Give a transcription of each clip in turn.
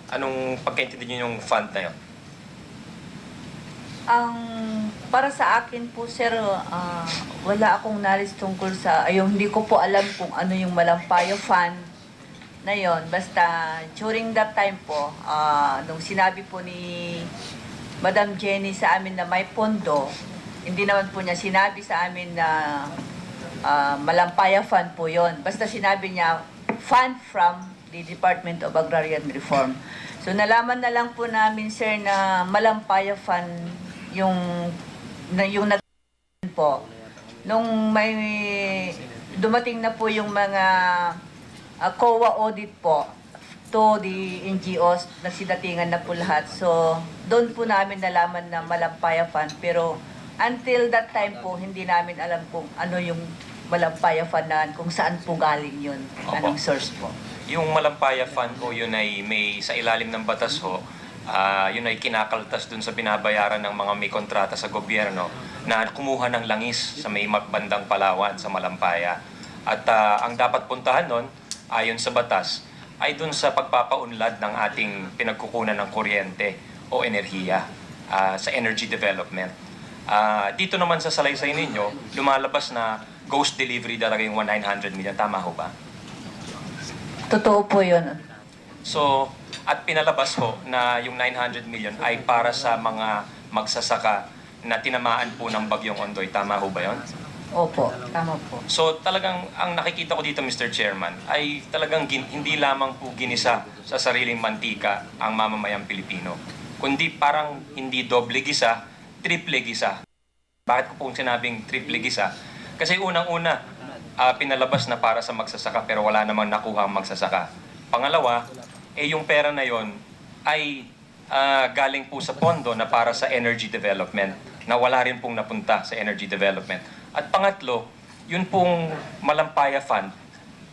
Anong pagkaintindi niyo yung fund na yun? Ang para sa akin po sir, wala akong knowledge tungkol sa, hindi ko po alam kung ano yung Malampayo Fund na yon. Basta during that time po, nung sinabi po ni Madam Jenny sa amin na may pondo, hindi naman po niya sinabi sa amin na Malampaya Fund po yon. Basta sinabi niya, fund from the Department of Agrarian Reform. So nalaman na lang po namin sir na Malampaya Fund yung nag po nung may dumating na po yung mga COA audit po to the NGOs, nagsidatingan na po lahat. So doon po namin nalaman na Malampaya Fund, pero until that time po hindi namin alam kung ano yung Malampaya Fund na, kung saan po galing yun, anong source po. Yung Malampaya Fund ho, yun ay may sa ilalim ng batas ho, yun ay kinakaltas dun sa binabayaran ng mga may kontrata sa gobyerno na kumuha ng langis sa may bandang Palawan, sa Malampaya. At ang dapat puntahan nun, ayon sa batas, ay dun sa pagpapaunlad ng ating pinagkukunan ng kuryente o enerhiya sa energy development. Dito naman sa salaysay ninyo, lumalabas na ghost delivery talaga yung 100 million. Tama ho ba? Totoo po yun. So, at pinalabas ho na yung 900 million ay para sa mga magsasaka na tinamaan po ng bagyong Ondoy. Tama ho ba yun? Opo, tama po. So talagang ang nakikita ko dito, Mr. Chairman, ay talagang hindi lamang po ginisa sa sariling mantika ang mamamayang Pilipino, kundi parang hindi doble gisa, triple gisa. Bakit ko pong sinabing triple gisa? Kasi unang-una, pinalabas na para sa magsasaka pero wala namang nakuha ang magsasaka. Pangalawa, yung pera na yon ay galing po sa pondo na para sa energy development, na wala rin pong napunta sa energy development. At pangatlo, yun pong Malampaya Fund,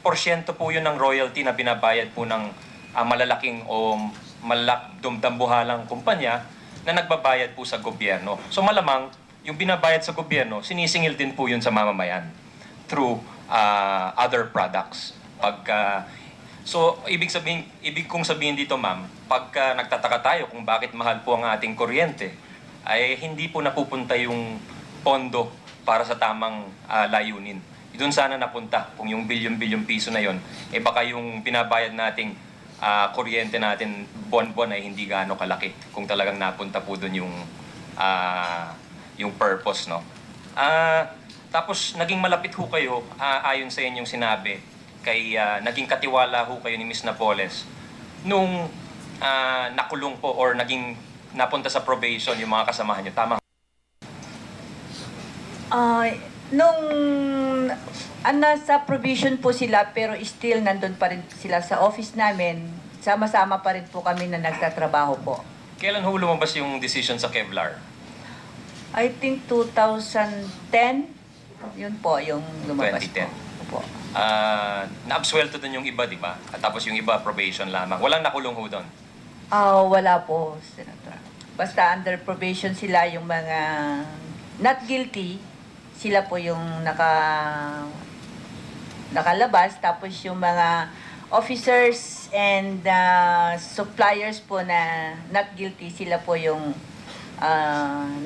porsyento po yun ng royalty na binabayad po ng malalaking o dambuhalang kumpanya na nagbabayad po sa gobyerno. So malamang, yung binabayad sa gobyerno, sinisingil din po yun sa mamamayan through other products. So, ibig kong sabihin dito, ma'am, pagka nagtataka tayo kung bakit mahal po ang ating kuryente, ay hindi po napupunta yung pondo para sa tamang layunin. Doon sana napunta kung yung bilyon-bilyon piso na yon, baka yung binabayad nating kuryente natin buwan-buwan ay hindi gaano kalaki kung talagang napunta po doon yung purpose, no? Tapos, naging malapit ho kayo, ayon sa inyong sinabi, naging katiwala ho kayo ni Ms. Napoles nung nakulong po or naging napunta sa probation yung mga kasamahan niyo. Tama? Nung nasa provision po sila pero still nandun pa rin sila sa office namin, sama-sama pa rin po kami na nagtatrabaho po. Kailan ho lumabas yung decision sa Kevlar? I think 2010, yun po yung lumabas 2010. po. Na-absuelto dun yung iba, di ba? At tapos yung iba, probation lamang. Walang nakulong ho doon. Wala po, Senator. Basta under probation sila, yung mga not guilty, sila po yung nakalabas. Tapos yung mga officers and suppliers po na not guilty, sila po yung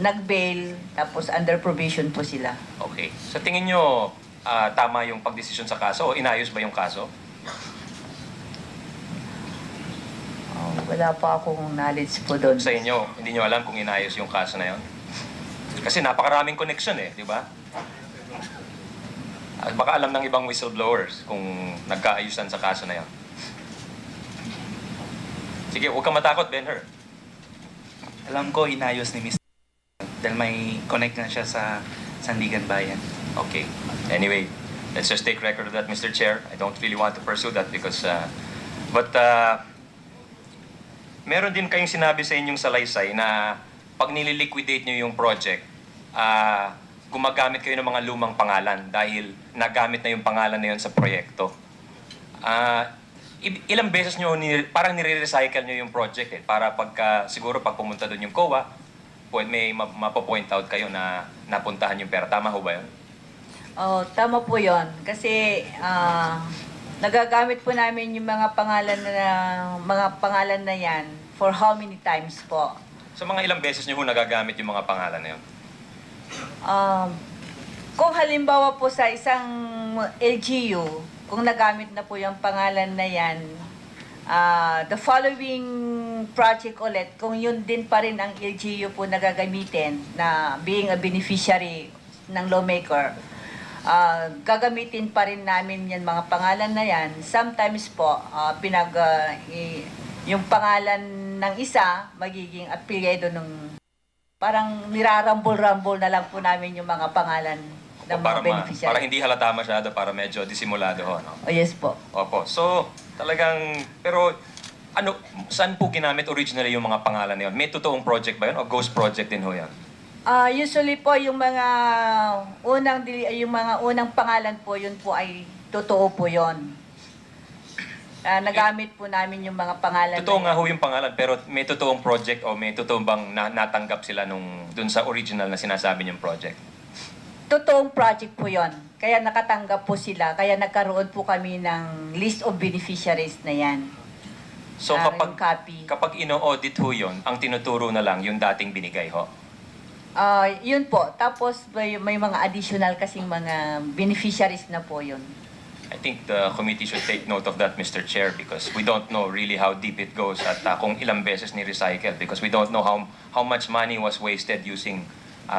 nag-bail, tapos under probation po sila. Okay. Sa tingin nyo, tama yung pagdesisyon sa kaso o inayos ba yung kaso? Wala pa akong knowledge po doon. Sa inyo, hindi nyo alam kung inayos yung kaso na yon? Kasi napakaraming connection di ba? At baka alam ng ibang whistleblowers kung nagkaayusan sa kaso na yon. Sige, huwag kang matakot, Ben-Hur. Alam ko inayos ni Mr. dahil may connect na siya sa Sandigan Bayan. Okay. Anyway, let's just take record of that, Mr. Chair. I don't really want to pursue that because... meron din kayong sinabi sa inyong salaysay na pag nililiquidate nyo yung project, gumagamit kayo ng mga lumang pangalan dahil nagamit na yung pangalan na yun sa proyekto. Ilang beses nyo, parang nire-recycle nyo yung project para siguro pag pumunta doon yung COA, may mapo-point out kayo na napuntahan yung pera. Tama ho ba yun? Tama po yon. Kasi Nagagamit po namin yung mga pangalan na yan for how many times po? So mga ilang beses niyo ho nagagamit yung mga pangalan na yun? Kung halimbawa po sa isang LGU, kung nagamit na po yung pangalan na yan, the following project ulit, kung yun din pa rin ang LGU po nagagamitin na being a beneficiary ng lawmaker, gagamitin pa rin namin yan mga pangalan na yan. Sometimes po, yung pangalan ng isa magiging apelyido ng parang nirarambol-rambol na lang po namin yung mga pangalan ng mga beneficiary. Para hindi halata masyado, para medyo disimulado ho, no? Oh, yes po. Opo. So, talagang, pero saan po ginamit originally yung mga pangalan na yun? May totoong project ba yun o ghost project din ho yan? Usually po yung mga unang pangalan po, yun po ay totoo po yun. Nagamit po namin yung mga pangalan. Totoo nga ho yung pangalan, pero may totoong project o may totoong bang natanggap sila dun sa original na sinasabi niyong project? Totoong project po yon. Kaya nakatanggap po sila. Kaya nagkaroon po kami ng list of beneficiaries na yan. So yung copy. kapag ino-audit ho yun, ang tinuturo na lang yung dating binigay ho? Yun po. Tapos may mga additional kasing mga beneficiaries na po yun. I think the committee should take note of that, Mr. Chair, because we don't know really how deep it goes at kung ilang beses ni-recycle, because we don't know how much money was wasted using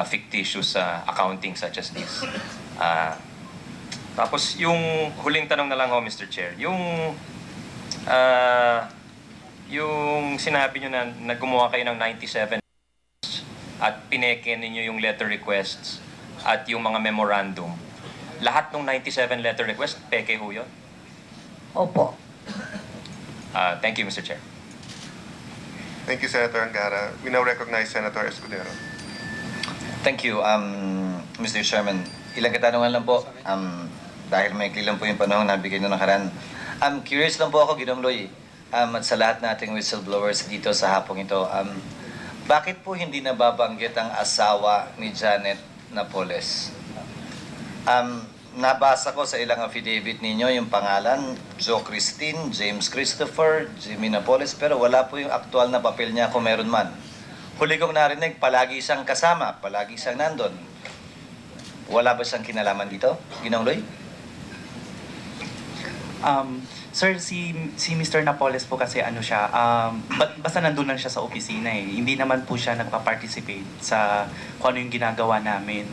fictitious accounting such as this. Tapos yung huling tanong na lang ho, Mr. Chair, yung sinabi nyo na gumawa kayo ng 97 at pineke ninyo yung letter requests at yung mga memorandum. Lahat ng 97 letter requests, peke ho yun? Opo. Thank you, Mr. Chair. Thank you, Senator Angara. We now recognize Senator Escudero. Thank you, Mr. Chairman. Ilang katanungan lang po, dahil maikli lang po yung panahon na bigay nung nakaraan. Curious lang po ako, Ginong Loy, at sa lahat nating whistleblowers dito sa hapong ito, bakit po hindi nababanggit ang asawa ni Janet Napoles? Nabasa ko sa ilang affidavit ninyo yung pangalan, Joe Christine, James Christopher, Jimmy Napoles, pero wala po yung aktual na papel niya kung meron man. Huli kong narinig, palagi siyang kasama, palagi siyang nandun. Wala ba siyang kinalaman dito, Ginong Loy? Sir, si Mr. Napoles po kasi ano siya, basta nandun lang siya sa opisina eh. Hindi naman po siya nagpa-participate sa kung ano yung ginagawa namin.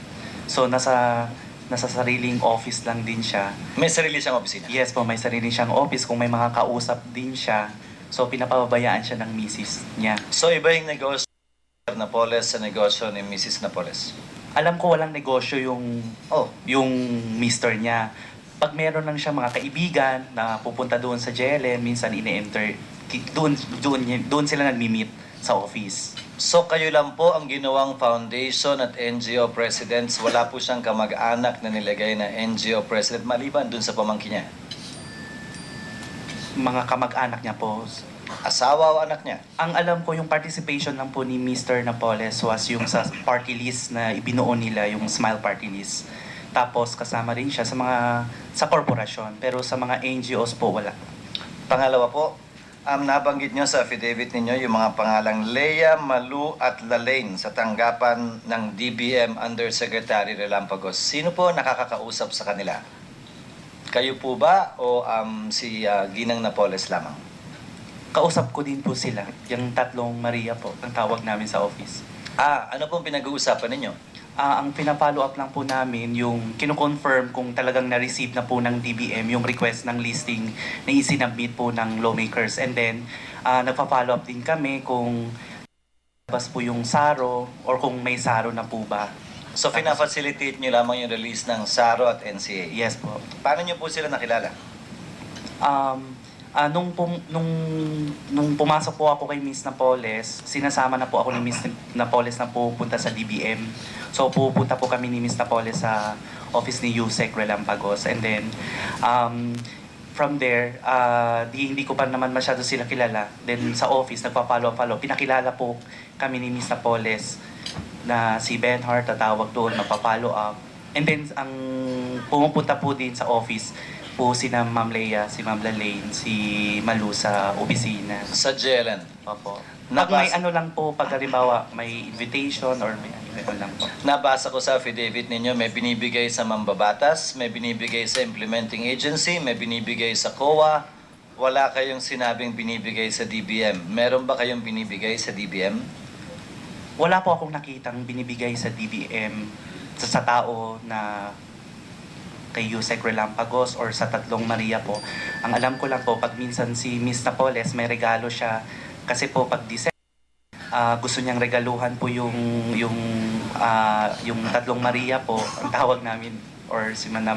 So, nasa sariling office lang din siya. May sarili siyang opisina? Yes po, may sarili siyang office. Kung may mga kausap din siya, so pinapababayaan siya ng misis niya. So, iba yung negosyo ni Mr. Napoles sa negosyo ni Mrs. Napoles? Alam ko walang negosyo yung mister niya. Pag meron lang siya mga kaibigan na pupunta doon sa JLM, minsan ine-enter, doon sila nagmi-meet sa office. So kayo lang po ang ginawang foundation at NGO presidents, wala po siyang kamag-anak na nilagay na NGO president maliban dun sa pamangkin niya? Mga kamag-anak niya po. Asawa o anak niya? Ang alam ko yung participation lang po ni Mr. Napoles was yung sa party list na ibinuo nila, yung Smile Party List. Tapos kasama rin siya sa korporasyon, pero sa mga NGOs po wala. Pangalawa po, nabanggit niyo sa affidavit ninyo yung mga pangalang Lea, Malu at Lalaine sa tanggapan ng DBM Undersecretary Relampagos. Sino po nakakakausap sa kanila? Kayo po ba o si Ginang Napoles lamang? Kausap ko din po sila, yung tatlong Maria po, ang tawag namin sa office. Ano pong pinag-uusapan ninyo? Ang pinapollow up lang po namin yung kino-confirm kung talagang na-receive na po ng DBM yung request ng listing na isinabmit po ng lawmakers. And then, nagpa-follow up din kami kung labas po yung SARO or kung may SARO na po ba. So, pinafacilitate nyo lamang yung release ng SARO at NCA? Yes po. Paano nyo po sila nakilala? Nung pumasok po ako kay Miss Napoles, sinasama na po ako ni Miss Napoles na pupunta sa DBM. So pupunta po kami ni Miss Napoles sa office ni Yusek Relampagos. And then, from there, hindi ko pa naman masyado sila kilala. Then sa office, nagpa-follow. Pinakilala po kami ni Miss Napoles na si Benhart, tatawag doon, magpa-follow up. And then, ang pumupunta po din sa office, po sina Ma'am Leia, si Ma'am Lalaine, si Malu sa opisina. Sa Jelen. Opo. Pag may Nabasa- ano lang po, pag halimbawa may invitation or may ano lang po. Nabasa ko sa affidavit ninyo, may binibigay sa mambabatas, may binibigay sa implementing agency, may binibigay sa COA. Wala kayong sinabing binibigay sa DBM. Meron ba kayong binibigay sa DBM? Wala po akong nakitang binibigay sa DBM sa tao na kay Yusek Relampagos or sa Tatlong Maria po. Ang alam ko lang po, pag minsan si Miss Napoles may regalo siya kasi po pag December, gusto niyang regaluhan po yung Tatlong Maria po, ang tawag namin, or si Manama